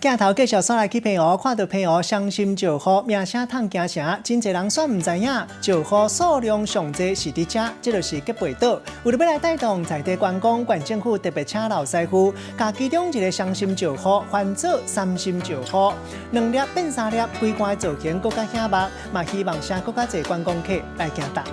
镜头继续刷来去澎湖，看到澎湖伤心石虎名声烫惊城，真侪人煞唔知影石虎数量上济是伫遮，这就是吉贝岛。为了要来带动在地观光，县政府特别请老师傅，甲其中一个伤心石虎换做三心石虎，2粒变3粒，规罐造型更加醒目，嘛希望请更加侪观光客来行达。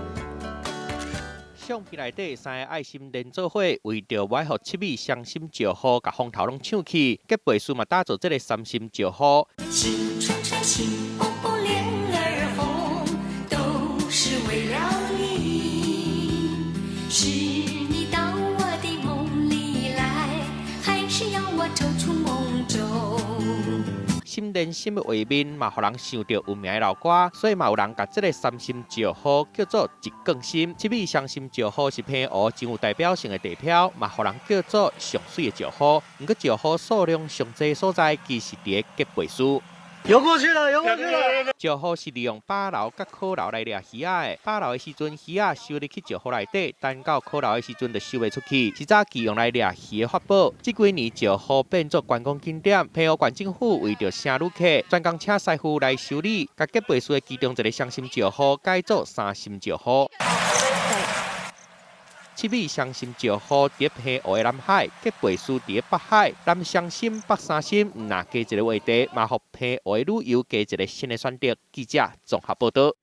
相片内底3个爱心连做伙，为着要互7米伤心石虎，甲风头拢抢去，吉贝斯嘛打造这个三心石虎。心春春心不不莲儿红，都是为了你。是你到我的梦里来，还是要我走出梦中？心连心的画面嘛，互人想到有名的老歌，所以嘛有人把这个三心石虎叫做一更心。7米伤心石虎是澎湖真有代表性的地标，嘛互人叫做上水的石虎。不过石虎数量上济所在，其实伫吉贝斯。游过去了，游过去了。石虎是利用把楼甲烤楼来掠鱼仔的，把楼的时阵鱼仔收入去石虎内底，等到烤楼的时阵就收袂出去。是早期用来掠鱼的法宝。这几年石虎变作观光景点，澎湖县政府为着省旅客，专工请师傅来修理，甲吉贝斯的其中一个伤心石虎改做三心石虎。7米伤心石虎伫澎湖的南海，吉贝斯伫北海，南伤心北三心，若加一个话题，嘛互澎湖的旅游加一个新的选择。记者综合报道。